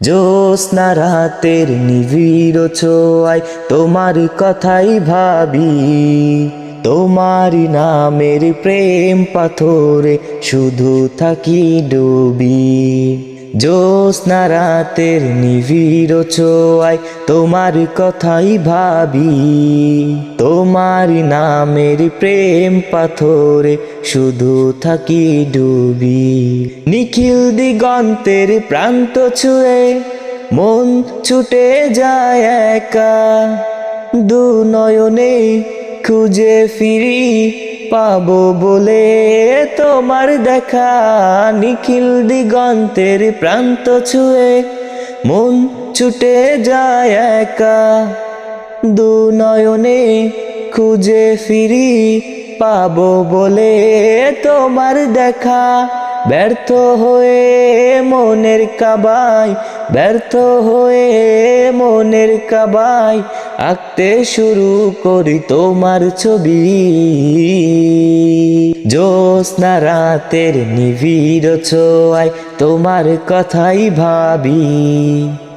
জ্যোৎস্না রাতের নিবিড় ছোঁয়ায় তোমার কথাই ভাবি, তোমারি নামের প্রেম পাথরে শুধু থাকি ডুবি। জ্যোৎস্না রাতের নিবিড় ছোঁয়ায় তোমার কথাই ভাবি, তোমারি নামের প্রেম পাথরে শুধু থাকি ডুবি। নিখিল দিগন্তের প্রান্ত ছুঁয়ে মন ছুটে যায় একা, দু নয়নে খুঁজে ফিরি পাবো বলে তোমার দেখা। নিখিল দিগন্তের প্রান্ত ছুঁয়ে মন ছুটে যায় একা, দু নয়নে খুঁজে ফিরি পাবো বলে তোমার দেখা। ব্যর্থ হয়ে মনের কাবায়, ব্যর্থ হয়ে মনের কাবায় আঁকতে শুরু করি তোমার ছবি। জ্যোৎস্না রাতের নিবিড় ছোঁয়ায় তোমার কথাই ভাবি,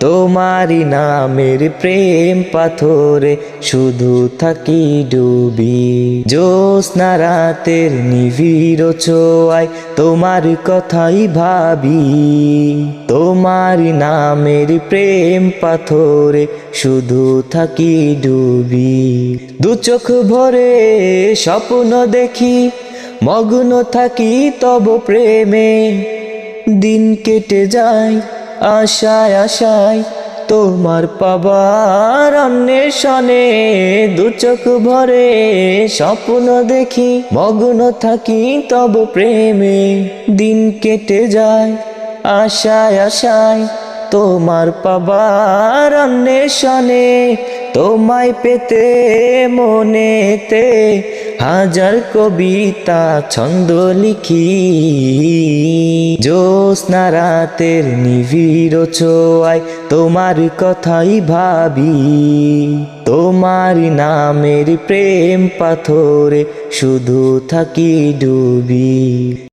তোমারি নামের প্রেম পাথরে শুধু থাকি ডুবি। জ্যোৎস্না রাতের নিবিড় ছোঁয়ায় তোমার কথাই ভাবি, তোমারি নামের প্রেম পাথরে শুধু থাকি ডুবি। দু চোখ ভরে স্বপ্ন দেখি, মগ্ন থাকি তব প্রেমে, দিন কেটে যায় আশায় আশায় তোমার পাবার অন্বেষণে। দু চোখ ভরে স্বপ্ন দেখি, মগ্ন থাকি তব প্রেমে, দিন কেটে যায় আশায় আশায় তোমার পাবার অন্বেষণে। তোমায় পেতে মনেতে হাজার কবিতা ছন্দ লিখি, জ্যোৎস্না রাতের নিবিড় ছোঁয়ায় তোমার কথাই ভাবি, তোমারি নামের প্রেম পাথরে শুধু থাকি ডুবি।